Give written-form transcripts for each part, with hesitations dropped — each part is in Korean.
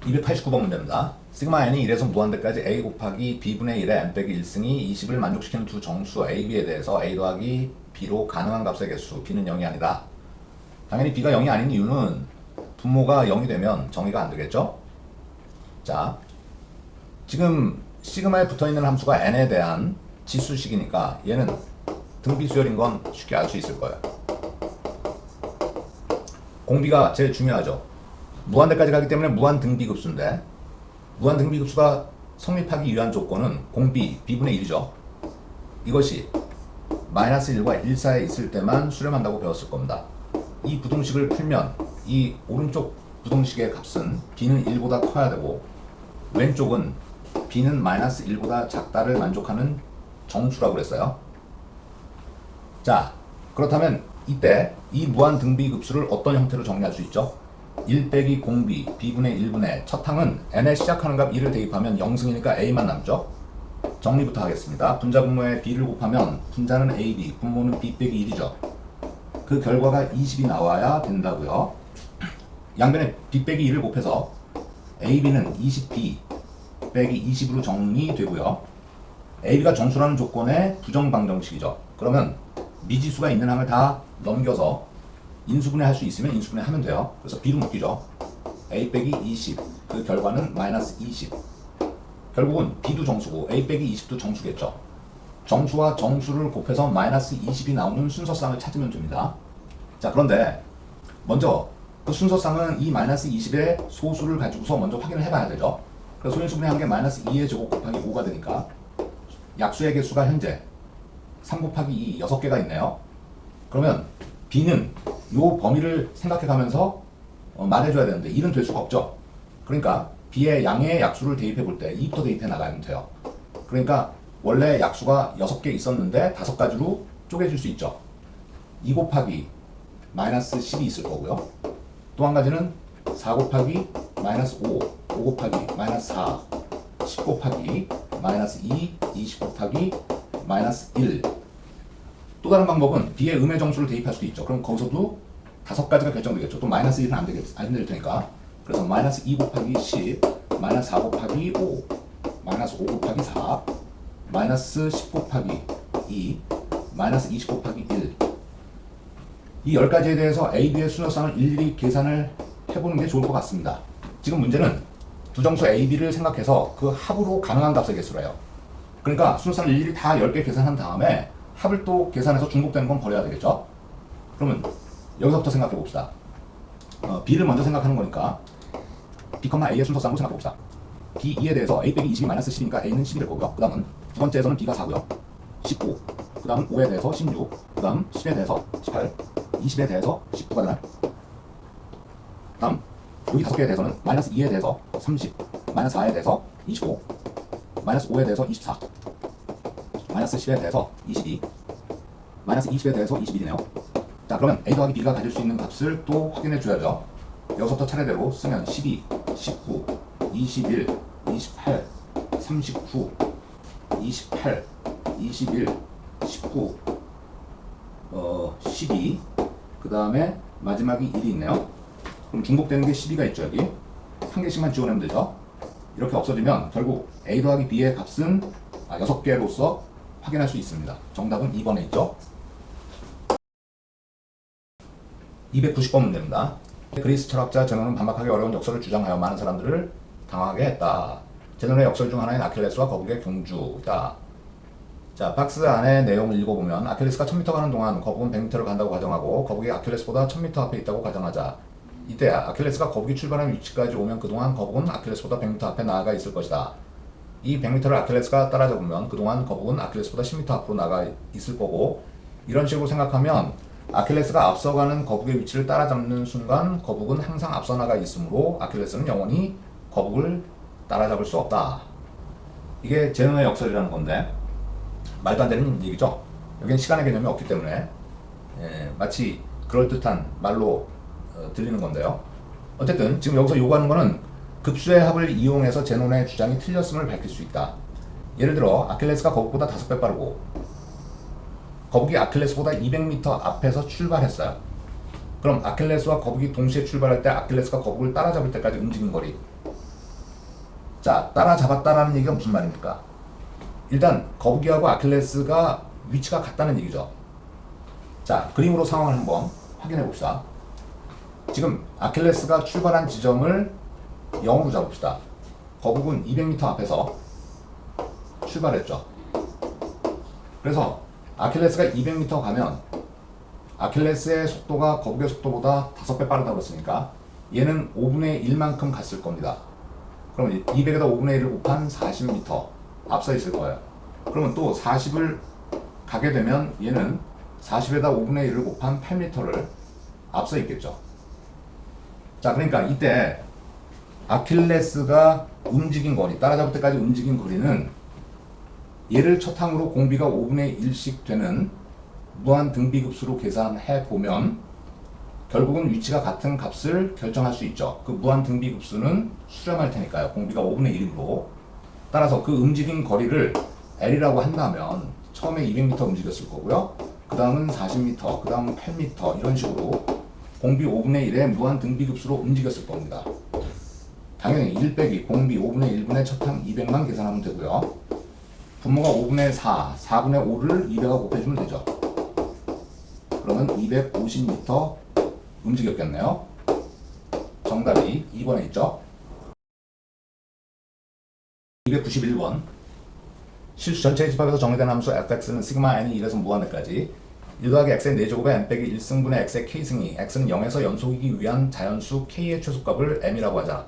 289번 문제입니다. 시그마 n이 1에서 무한대까지 a 곱하기 b분의 1의 n 빼기 1승이 20을 만족시키는 두 정수 a, b에 대해서 a 더하기 b로 가능한 값의 개수 b는 0이 아니다. 당연히 b가 0이 아닌 이유는 분모가 0이 되면 정의가 안 되겠죠? 자, 지금 시그마에 붙어있는 함수가 n에 대한 지수식이니까 얘는 등비수열인 건 쉽게 알 수 있을 거예요. 공비가 제일 중요하죠. 무한대까지 가기 때문에 무한 등비급수인데, 무한 등비급수가 성립하기 위한 조건은 공비 b분의 1이죠. 이것이 마이너스 1과 1 사이에 있을 때만 수렴한다고 배웠을 겁니다. 이 부등식을 풀면 이 오른쪽 부등식의 값은 b는 1보다 커야 되고, 왼쪽은 b는 마이너스 1보다 작다를 만족하는 정수라고 그랬어요. 자, 그렇다면 이때 이 무한 등비급수를 어떤 형태로 정리할 수 있죠? 1 빼기 공비 b분의 1분의 첫 항은 n에 시작하는 값 1을 대입하면 0승이니까 a만 남죠. 정리부터 하겠습니다. 분자 분모에 b를 곱하면 분자는 ab, 분모는 b 빼기 1이죠. 그 결과가 20이 나와야 된다고요. 양변에 b 빼기 1을 곱해서 ab는 20b 빼기 20으로 정리되고요. ab가 정수라는 조건의 부정방정식이죠. 그러면 미지수가 있는 항을 다 넘겨서 인수분해 할 수 있으면 인수분해 하면 돼요. 그래서 b로 묶이죠. a 빼기 20, 그 결과는 마이너스 20. 결국은 b도 정수고 a 빼기 20도 정수겠죠. 정수와 정수를 곱해서 마이너스 20이 나오는 순서쌍을 찾으면 됩니다. 자, 그런데 먼저 그 순서쌍은 이 마이너스 20의 소수를 가지고서 먼저 확인을 해봐야 되죠. 그래서 소인수분해한 게 마이너스 2의 제곱 곱하기 5가 되니까 약수의 개수가 현재 3 곱하기 2, 6개가 있네요. 그러면 b는 요 범위를 생각해가면서 말해줘야 되는데 1은 될 수가 없죠. 그러니까 b의 양의 약수를 대입해 볼 때 2부터 대입해 나가면 돼요. 그러니까 원래 약수가 6개 있었는데 5가지로 쪼개질 수 있죠. 2 곱하기 마이너스 10이 있을 거고요. 또 한 가지는 4 곱하기 마이너스 5, 5 곱하기 마이너스 4, 10 곱하기 마이너스 2, 20 곱하기 마이너스 1. 또 다른 방법은 b의 음의 정수를 대입할 수도 있죠. 그럼 거기서도 5가지가 결정되겠죠. 또 마이너스 1은 안 될 테니까. 그래서 마이너스 2 곱하기 10, 마이너스 4 곱하기 5, 마이너스 5 곱하기 4, 마이너스 10 곱하기 2, 마이너스 20 곱하기 1. 이 10가지에 대해서 a, b의 순서쌍을 일일이 계산을 해보는 게 좋을 것 같습니다. 지금 문제는 두 정수 a, b를 생각해서 그 합으로 가능한 값의 개수래요. 그러니까 순서쌍을 일일이 다 10개 계산한 다음에 합을 또 계산해서 중복되는 건 버려야 되겠죠. 그러면 여기서부터 생각해 봅시다. b를 먼저 생각하는 거니까 b, a의 순서쌍으로 생각해 봅시다. b2에 대해서 a 빼기 20이 마이너스 10이니까 a는 10이 될 거고요. 그 다음은 두 번째에서는 b가 4고요. 19, 그 다음은 5에 대해서 16, 그 다음 10에 대해서 18, 20에 대해서 19가 되나요? 다음 여기 5개에 대해서는 마이너스 2에 대해서 30, 마이너스 4에 대해서 25, 마이너스 5에 대해서 24, 마이너스 10에 대해서 22, 마이너스 20에 대해서 21이네요. 자, 그러면 a 더하기 b가 가질 수 있는 값을 또 확인해 줘야죠. 여기서부터 차례대로 쓰면 12, 19, 21, 28, 39, 28, 21, 19, 12, 그 다음에 마지막이 1이 있네요. 그럼 중복되는 게 12가 있죠. 여기 한 개씩만 지워내면 되죠. 이렇게 없어지면 결국 a 더하기 b의 값은 6개로서 확인할 수 있습니다. 정답은 2번에 있죠. 290번 문제입니다. 그리스 철학자 제논은 반박하기 어려운 역설을 주장하여 많은 사람들을 당하게 했다. 제논의 역설 중 하나인 아킬레스와 거북의 경주다. 자, 박스 안에 내용을 읽어보면 아킬레스가 1000m 가는 동안 거북은 100m를 간다고 가정하고 거북이 아킬레스보다 1000m 앞에 있다고 가정하자. 이때 아킬레스가 거북이 출발한 위치까지 오면 그동안 거북은 아킬레스보다 100m 앞에 나아가 있을 것이다. 이 100m를 아킬레스가 따라잡으면 그동안 거북은 아킬레스보다 10m 앞으로 나가 있을 거고, 이런 식으로 생각하면 아킬레스가 앞서가는 거북의 위치를 따라잡는 순간 거북은 항상 앞서 나가 있으므로 아킬레스는 영원히 거북을 따라잡을 수 없다. 이게 제논의 역설이라는 건데 말도 안 되는 얘기죠. 여기는 시간의 개념이 없기 때문에 마치 그럴듯한 말로 들리는 건데요. 어쨌든 지금 여기서 요구하는 거는 급수의 합을 이용해서 제논의 주장이 틀렸음을 밝힐 수 있다. 예를 들어 아킬레스가 거북보다 5배 빠르고 거북이 아킬레스보다 200m 앞에서 출발했어요. 그럼 아킬레스와 거북이 동시에 출발할 때 아킬레스가 거북을 따라잡을 때까지 움직인 거리, 자, 따라잡았다라는 얘기가 무슨 말입니까? 일단 거북이하고 아킬레스가 위치가 같다는 얘기죠. 자, 그림으로 상황을 한번 확인해 봅시다. 지금 아킬레스가 출발한 지점을 0으로 잡읍시다. 거북은 200m 앞에서 출발했죠. 그래서 아킬레스가 200m 가면 아킬레스의 속도가 거북의 속도보다 5배 빠르다고 했으니까 얘는 5분의 1만큼 갔을 겁니다. 그럼 200에다 5분의 1을 곱한 40m 앞서 있을 거예요. 그러면 또 40을 가게 되면 얘는 40에다 5분의 1을 곱한 8m를 앞서 있겠죠. 자, 그러니까 이때 아킬레스가 움직인 거리, 따라잡을 때까지 움직인 거리는 얘를 첫 항으로 공비가 5분의 1씩 되는 무한 등비급수로 계산해 보면 결국은 위치가 같은 값을 결정할 수 있죠. 그 무한 등비급수는 수렴할 테니까요. 공비가 5분의 1이므로. 따라서 그 움직인 거리를 L이라고 한다면 처음에 200m 움직였을 거고요. 그 다음은 40m, 그 다음은 8m 이런 식으로 공비 5분의 1의 무한 등비급수로 움직였을 겁니다. 당연히 1 빼기 공비 5분의 1분의 첫항 200만 계산하면 되고요. 분모가 5분의 4, 4분의 5를 200과 곱해주면 되죠. 그러면 250m 움직였겠네요. 정답이 2번에 있죠. 291번. 실수 전체의 집합에서 정의된 함수 fx는 시그마 n이 1에서 무한대까지 1 더하기 x의 4제곱에 n 빼기 1승분의 x의 k승이 x는 0에서 연속이기 위한 자연수 k의 최소값을 m이라고 하자.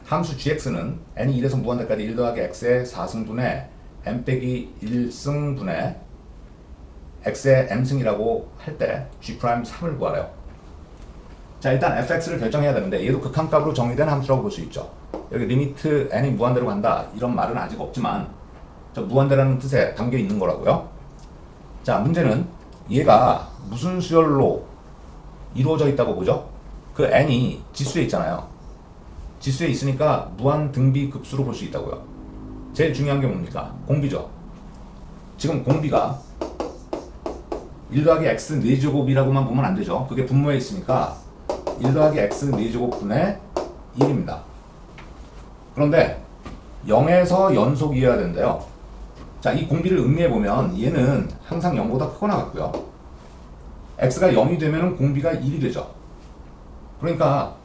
함수 gx는 n이 1에서 무한대까지 1 더하기 x의 4승분의 n 빼기 1승분의 x의 m승이라고 할 때 g'3을 구하래요. 자, 일단 fx를 결정해야 되는데 얘도 극한값으로 정의된 함수라고 볼 수 있죠. 여기 리미트 n이 무한대로 간다 이런 말은 아직 없지만 저 무한대라는 뜻에 담겨 있는 거라고요. 자, 문제는 얘가 무슨 수열로 이루어져 있다고 보죠? 그 n이 지수에 있잖아요. 지수에 있으니까 무한 등비 급수로 볼 수 있다고요. 제일 중요한 게 뭡니까? 공비죠. 지금 공비가 1 더하기 x 4제곱이라고만 보면 안 되죠. 그게 분모에 있으니까 1 더하기 x 4제곱분의 1입니다. 그런데 0에서 연속이어야 된대요. 자, 이 공비를 음미해보면 얘는 항상 0보다 크거나 같고요. x가 0이 되면 공비가 1이 되죠. 그러니까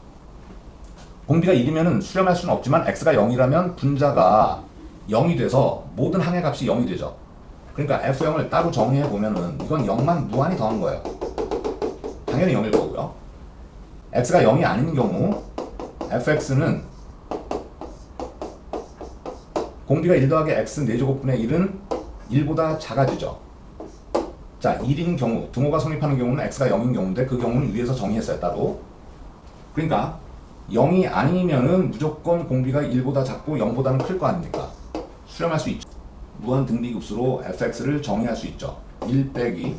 공비가 1이면 수렴할 수는 없지만 x가 0이라면 분자가 0이 돼서 모든 항의 값이 0이 되죠. 그러니까 f0을 따로 정의해보면은 이건 0만 무한히 더한 거예요. 당연히 0일 거고요. x가 0이 아닌 경우 fx는 공비가 1 더하기 x 4제곱분의 1은 1보다 작아지죠. 자, 1인 경우, 등호가 성립하는 경우는 x가 0인 경우인데 그 경우는 위에서 정의했어요, 따로. 그러니까 0이 아니면은 무조건 공비가 1보다 작고 0보다는 클 거 아닙니까? 수렴할 수 있죠. 무한 등비급수로 fx를 정의할 수 있죠. 1 빼기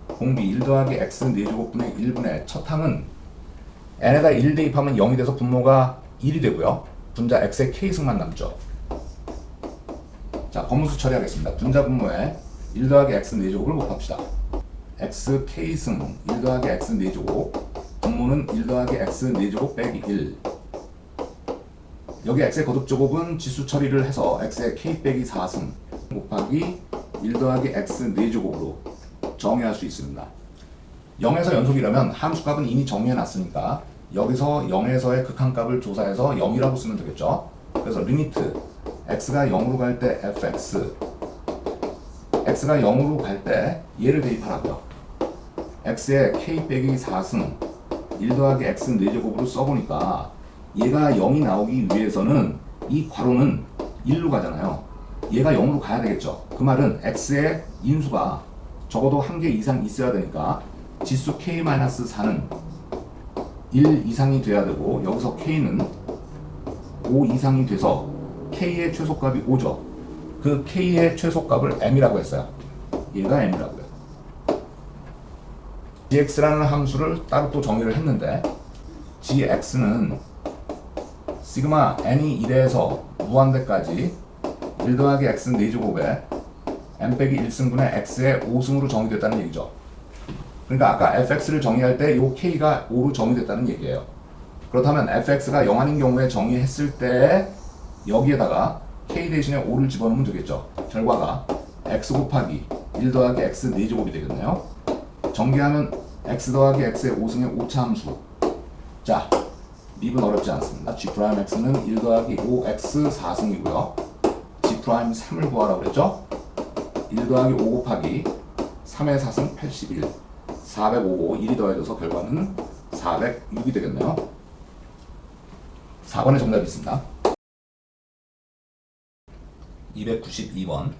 공비 1 더하기 x 4제곱분의 1분의 첫 항은 n에다 1 대입하면 0이 돼서 분모가 1이 되고요. 분자 x의 k승만 남죠. 자, 검은수 처리하겠습니다. 분자 분모에 1 더하기 x 4제곱을 곱합시다. x k승 1 더하기 x 4제곱 분모는 1 더하기 x 4제곱 빼기 1. 여기 x의 거듭제곱은 지수 처리를 해서 x의 k 빼기 4승 곱하기 1 더하기 x 4제곱으로 정의할 수 있습니다. 0에서 연속이라면 함수값은 이미 정의해놨으니까 여기서 0에서의 극한값을 조사해서 0이라고 쓰면 되겠죠. 그래서 리미트 x가 0으로 갈 때 fx x가 0으로 갈 때 얘를 대입하라고요. x의 k 빼기 4승 1 더하기 x 4제곱으로 써보니까 얘가 0이 나오기 위해서는 이 괄호는 1로 가잖아요. 얘가 0으로 가야 되겠죠. 그 말은 x의 인수가 적어도 1개 이상 있어야 되니까 지수 k-4는 1 이상이 돼야 되고 여기서 k는 5 이상이 돼서 k의 최소값이 5죠. 그 k의 최소값을 m이라고 했어요. 얘가 m이라고요. gx라는 함수를 따로 또 정의를 했는데 gx는 시그마 n이 1에서 무한대까지 1 더하기 x 4제곱에 n 빼기 1승분의 x의 5승으로 정의됐다는 얘기죠. 그러니까 아까 fx를 정의할 때 이 k가 5로 정의됐다는 얘기예요. 그렇다면 fx가 0 아닌 경우에 정의했을 때 여기에다가 k 대신에 5를 집어넣으면 되겠죠. 결과가 x 곱하기 1 더하기 x 4제곱이 되겠네요. 전개하면 x 더하기 x의 5승의 5차 함수. 자, 미분 어렵지 않습니다. g'x는 1 더하기 5x 4승이고요. g'3을 구하라고 그랬죠. 1 더하기 5 곱하기 3의 4승 81, 405고 1이 더해져서 결과는 406이 되겠네요. 4번의 정답이 있습니다. 292번.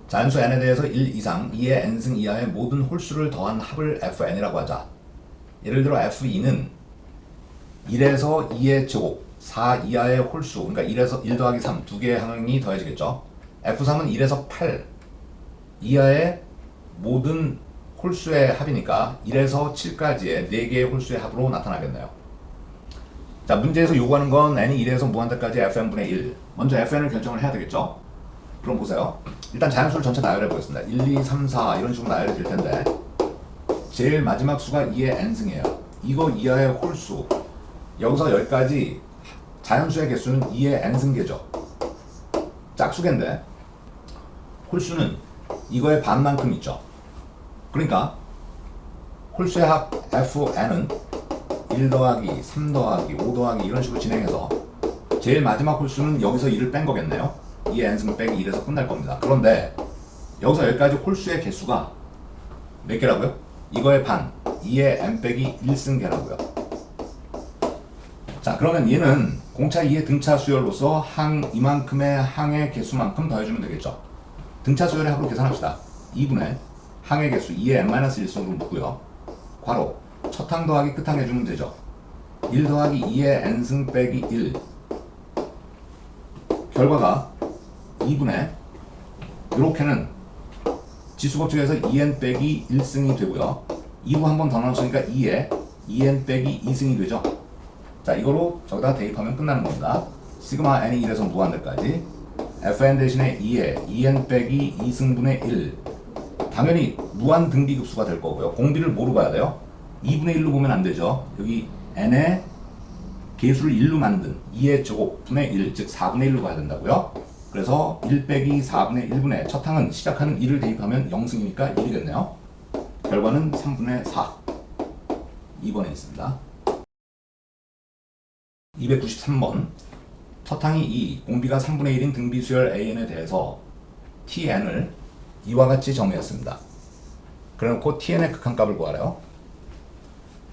자연수 n에 대해서 1 이상 2의 n승 이하의 모든 홀수를 더한 합을 fn이라고 하자. 예를 들어 f2는 1에서 2의 제곱, 4 이하의 홀수, 그러니까 1에서 1 더하기 3, 두 개의 항이 더해지겠죠. f3은 1에서 8 이하의 모든 홀수의 합이니까 1에서 7까지의 4개의 홀수의 합으로 나타나겠네요. 자, 문제에서 요구하는 건 n이 1에서 무한대까지 fn분의 1. 먼저 fn을 결정을 해야 되겠죠. 그럼 보세요. 일단 자연수를 전체 나열해 보겠습니다. 1, 2, 3, 4 이런 식으로 나열이 될 텐데 제일 마지막 수가 2의 n승이에요. 이거 이하의 홀수. 여기서 여기까지 자연수의 개수는 2의 n승계죠. 짝수계인데 홀수는 이거의 반만큼 있죠. 그러니까 홀수의 합 fn은 1 더하기 3 더하기 5 더하기 이런 식으로 진행해서 제일 마지막 홀수는 여기서 1을 뺀 거겠네요. 2의 n승 빼기 1에서 끝날 겁니다. 그런데 여기서 여기까지 홀수의 개수가 몇 개라고요? 이거의 반, 2의 n 빼기 1승계라고요. 자, 그러면 얘는 공차 2의 등차 수열로서 항 이만큼의 항의 개수만큼 더해주면 되겠죠. 등차 수열의 합으로 계산합시다. 2분의 항의 개수 2의 n-1승으로 묶고요. 괄호 첫 항 더하기 끝 항 해주면 되죠. 1 더하기 2의 n승 빼기 1. 결과가 2분의 이렇게는 지수법칙에서 2n 빼기 1승이 되고요. 2로 한 번 더 나눴으니까 2에 2n 빼기 2승이 되죠. 자, 이거로 저기다 대입하면 끝나는 겁니다. 시그마 n이 1에서 무한대까지 fn 대신에 2에 2n 빼기 2승분의 1. 당연히 무한 등비급수가 될 거고요. 공비를 뭐로 봐야 돼요? 2분의 1로 보면 안 되죠. 여기 n의 개수를 1로 만든 2의 제곱분의 1, 즉 4분의 1로 봐야 된다고요. 그래서 1 빼기 4분의 1분의 첫 항은 시작하는 1을 대입하면 0승이니까 1이겠네요. 결과는 3분의 4. 2번에 있습니다. 293번. 첫 항이 2, 공비가 3분의 1인 등비수열 an에 대해서 tn을 이와 같이 정의했습니다. 그래놓고 tn의 극한값을 구하래요.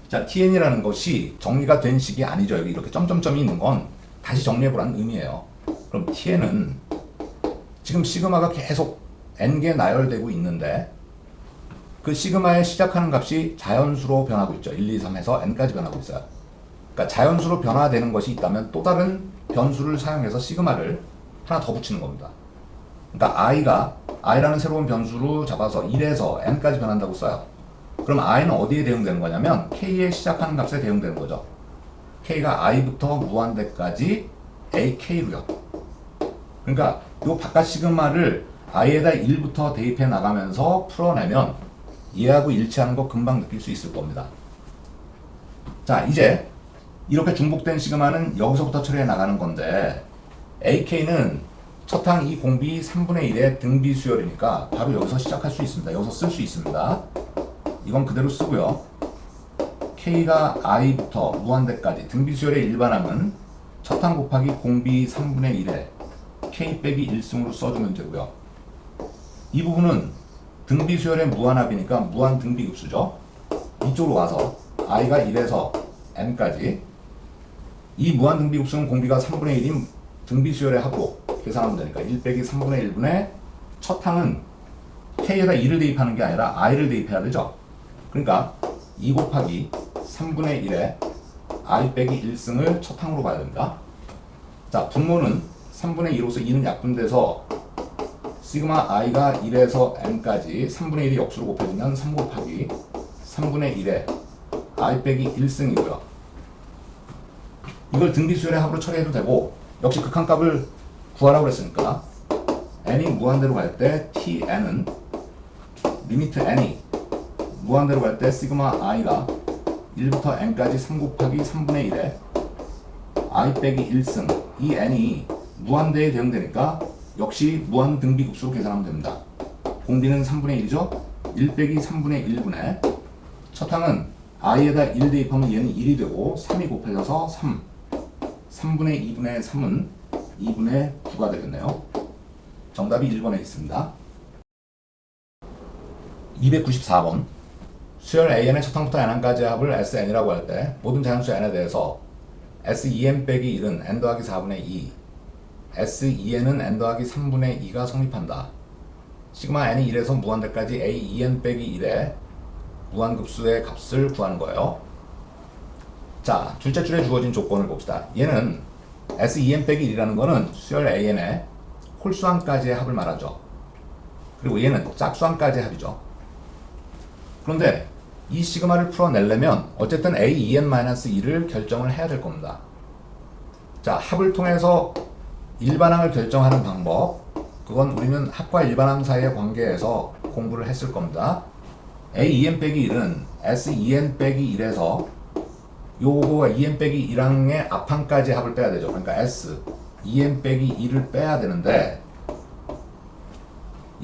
자, tn이라는 것이 정리가 된 식이 아니죠. 여기 이렇게 점점점이 있는 건 다시 정리해보라는 의미예요. 그럼 tn은 지금 시그마가 계속 n개 나열되고 있는데 그 시그마의 시작하는 값이 자연수로 변하고 있죠. 1, 2, 3에서 n까지 변하고 있어요. 그러니까 자연수로 변화되는 것이 있다면 또 다른 변수를 사용해서 시그마를 하나 더 붙이는 겁니다. 그러니까 i라는 새로운 변수로 잡아서 1에서 n까지 변한다고 써요. 그럼 i는 어디에 대응되는 거냐면 k의 시작하는 값에 대응되는 거죠. k가 i부터 무한대까지 ak로요. 그러니까 이 바깥 시그마를 i에다 1부터 대입해 나가면서 풀어내면 얘하고 일치하는 거 금방 느낄 수 있을 겁니다. 자, 이제 이렇게 중복된 시그마는 여기서부터 처리해 나가는 건데 ak는 첫 항 이 공비 3분의 1의 등비 수열이니까 바로 여기서 시작할 수 있습니다. 여기서 쓸 수 있습니다. 이건 그대로 쓰고요. k가 i부터 무한대까지 등비 수열의 일반항은 첫 항 곱하기 공비 3분의 1에 k 빼기 1승으로 써주면 되고요. 이 부분은 등비 수열의 무한합이니까 무한 등비급수죠. 이쪽으로 와서 i가 1에서 n까지 이 무한 등비급수는 공비가 3분의 1인 등비 수열의 합으로 계산하면 되니까 1 빼기 3분의 1분의 첫 항은 k에다 2를 대입하는 게 아니라 i를 대입해야 되죠. 그러니까 2 곱하기 3분의 1에 i 빼기 1승을 첫 항으로 봐야 됩니다. 자, 분모는 3분의 2로서 2는 약분돼서 시그마 i가 1에서 n까지 3분의 1이 역수로 곱해지면 3 곱하기 3분의 1에 i 빼기 1승이고요. 이걸 등비수열의 합으로 처리해도 되고 역시 극한값을 구하라고 그랬으니까 n이 무한대로 갈 때 tn은 리미트 n이 무한대로 갈 때 시그마 i가 1부터 n까지 3 곱하기 3분의 1에 i 빼기 1승 이 n이 무한대에 대응되니까 역시 무한 등비급수로 계산하면 됩니다. 공비는 3분의 1이죠. 1 빼기 3분의 1분의 첫 항은 i에다 1 대입하면 얘는 1이 되고 3이 곱해져서 3분의 2분의 3은 2분의 9가 되겠네요. 정답이 1번에 있습니다. 294번 수열 AN의 첫 항부터 n항까지의 합을 SN이라고 할 때 모든 자연수 n에 대해서 SEN 빼기 1은 n 더하기 4분의 2 SEN은 n 더하기 3분의 2가 성립한다. 시그마 n이 1에서 무한대까지 AEN 빼기 1의 무한급수의 값을 구하는 거예요. 자, 둘째 줄에 주어진 조건을 봅시다. 얘는 SEN 빼기 1이라는 거는 수열 AN의 홀수항까지의 합을 말하죠. 그리고 얘는 짝수항까지의 합이죠. 그런데 이 시그마를 풀어내려면 어쨌든 AEN-2를 결정을 해야 될 겁니다. 자, 합을 통해서 일반항을 결정하는 방법, 그건 우리는 합과 일반항 사이의 관계에서 공부를 했을 겁니다. AEN 빼기 1은 SEN 빼기 1에서 요거 EN 빼기 1항의 앞항까지 합을 빼야 되죠. 그러니까 SEN 빼기 2를 빼야 되는데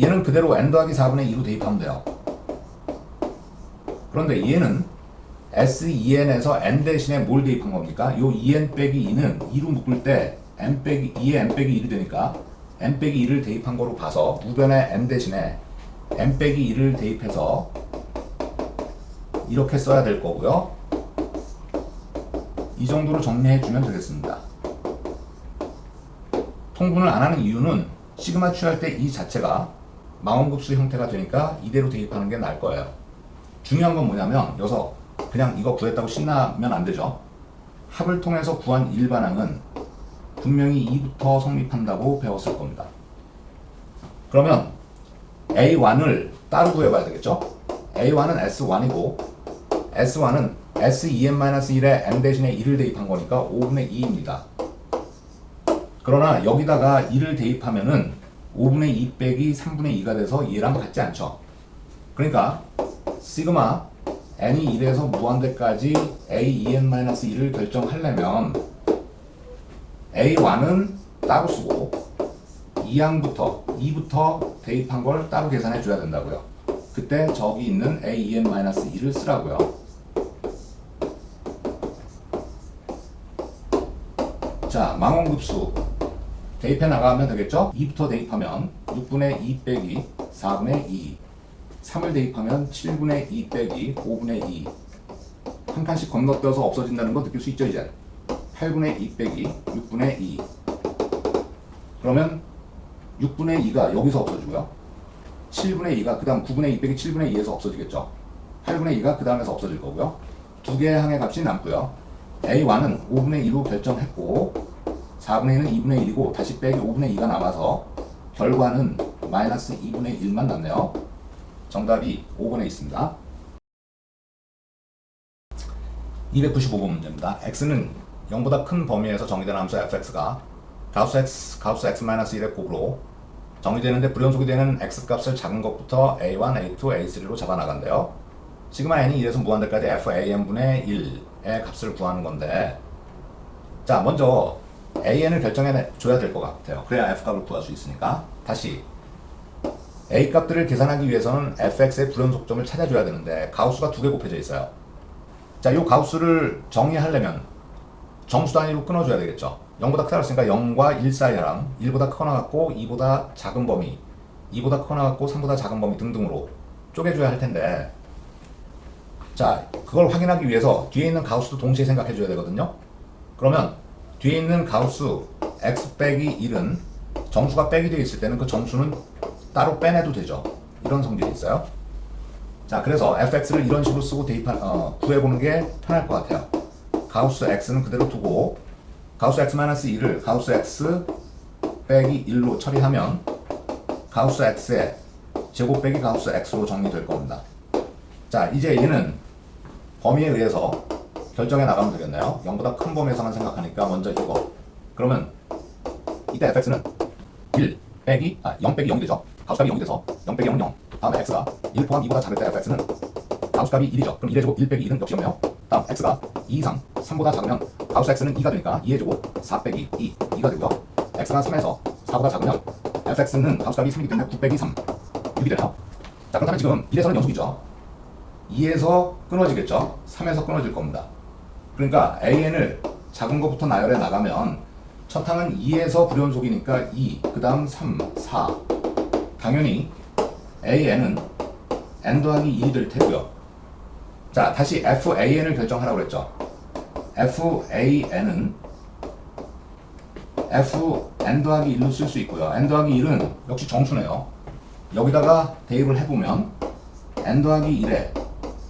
얘는 그대로 n 더하기 4분의 2로 대입하면 돼요. 그런데 얘는 SEN에서 n 대신에 뭘 대입한 겁니까? 요 EN 빼기 2는 2로 묶을 때 n 빼기 2에 n 빼기 1이 되니까 n 빼기 2를 대입한 거로 봐서 우변에 n 대신에 n 빼기 2를 대입해서 이렇게 써야 될 거고요. 이 정도로 정리해 주면 되겠습니다. 통분을 안 하는 이유는 시그마 취할 때 이 자체가 망원급수 형태가 되니까 이대로 대입하는 게 나을 거예요. 중요한 건 뭐냐면 여기서 그냥 이거 구했다고 신나면 안 되죠. 합을 통해서 구한 일반항은 분명히 2부터 성립한다고 배웠을 겁니다. 그러면 A1을 따로 구해봐야 되겠죠. A1은 S1이고 S1은 SEN-1에 n 대신에 1을 대입한 거니까 5분의 2입니다. 그러나 여기다가 1을 대입하면은 5분의 2 빼기 3분의 2가 돼서 얘랑 같지 않죠. 그러니까 시그마 n이 1에서 무한대까지 AEN-1을 결정하려면 A1은 따로 쓰고 2항부터 대입한 걸 따로 계산해 줘야 된다고요. 그때 저기 있는 AEN-2를 쓰라고요. 자, 망원급수 대입해 나가면 되겠죠? 2부터 대입하면 6분의 2 빼기 4분의 2 3을 대입하면 7분의 2 빼기 5분의 2 한 칸씩 건너뛰어서 없어진다는 거 느낄 수 있죠 이제. 8분의 2 빼기 6분의 2 그러면 6분의 2가 여기서 없어지고요. 7분의 2가 그 다음 9분의 2 빼기 7분의 2에서 없어지겠죠. 8분의 2가 그 다음에서 없어질 거고요. 두 개의 항의 값이 남고요. A1은 5분의 2로 결정했고 4분의 2는 2분의 1이고 다시 빼기 5분의 2가 남아서 결과는 마이너스 2분의 1만 남네요. 정답이 5번에 있습니다. 295번 문제입니다. x는 0보다 큰 범위에서 정의된 함수 fx가 가우스 x-1의 곱으로 정의되는데 불연속이 되는 x값을 작은 것부터 a1, a2, a3로 잡아나간대요. 시그마 n이 1에서 무한대까지 fan분의 1의 값을 구하는 건데 자 먼저 an을 결정해 줘야 될 것 같아요. 그래야 f값을 구할 수 있으니까. 다시 a 값들을 계산하기 위해서는 fx의 불연속점을 찾아줘야 되는데 가우스가 두 개 곱해져 있어요. 자, 이 가우스를 정의하려면 정수 단위로 끊어줘야 되겠죠. 0보다 크다고 했으니까 0과 1 사이랑 1보다 크거나 같고 2보다 작은 범위 2보다 크거나 같고 3보다 작은 범위 등등으로 쪼개줘야 할 텐데 자, 그걸 확인하기 위해서 뒤에 있는 가우스도 동시에 생각해 줘야 되거든요. 그러면 뒤에 있는 가우스 x 빼기 1은 정수가 빼기 되어 있을 때는 그 정수는 따로 빼내도 되죠. 이런 성질이 있어요. 자, 그래서 fx를 이런 식으로 쓰고 구해보는 게 편할 것 같아요. 가우스 x는 그대로 두고 가우스 x-1을 가우스 x 빼기 1로 처리하면 가우스 x의 제곱 빼기 가우스 x로 정리될 겁니다. 자, 이제 얘는 범위에 의해서 결정해 나가면 되겠네요. 0보다 큰 범위에서만 생각하니까 먼저 이거. 그러면 이때 fx는 1 빼기 0 빼기 0이 되죠. 가우스값이 0이 돼서 0 빼기 0은 0. 다음에 x가 1 포함 2보다 작을 때 fx는 가우스값이 1이죠. 그럼 2의 제곱 1 빼기 2는 역시 0이요. 다음 x가 2 이상 3보다 작으면 가우스 x는 2가 되니까 2의 제곱 4 빼기 2, 2가 되고요. x가 3에서 4보다 작으면 fx는 가우스값이 3이기 때문에 9 빼기 3 6이 되나요? 자, 그렇다면 지금 1에서는 연속이죠. 2에서 끊어지겠죠. 3에서 끊어질 겁니다. 그러니까 an을 작은 것부터 나열해 나가면 첫 항은 2에서 불연속이니까 2, 그 다음 3, 4. 당연히 an은 n 더하기 1이 될 테고요. 자, 다시 fan을 결정하라고 그랬죠. fan은 fn 더하기 1로 쓸 수 있고요. n 더하기 1은 역시 정수네요. 여기다가 대입을 해보면 n 더하기 1에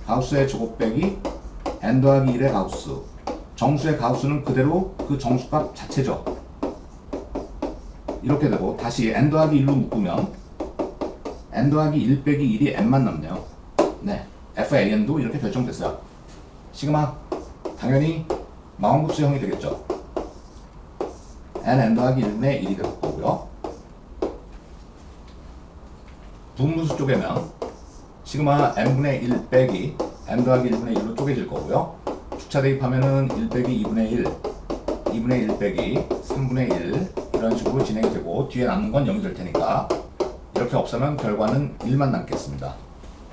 가우스의 제곱 빼기 n 더하기 1의 가우스. 정수의 가우스는 그대로 그 정수값 자체죠. 이렇게 되고 다시 n 더하기 1로 묶으면 n 더하기 1 빼기 1이 n만 남네요. 네, fan도 이렇게 결정됐어요. 시그마 당연히 마원급수형이 되겠죠. n 더하기 1분의 1이 될 거고요. 분분수 쪼개면 시그마 n분의 1 빼기 n 더하기 1분의 1로 쪼개질 거고요. 주차 대입하면은 1 빼기 2분의 1, 2분의 1 빼기 3분의 1 이런 식으로 진행이 되고 뒤에 남는 건 0이 될 테니까 이렇게 없애면 결과는 1만 남겠습니다.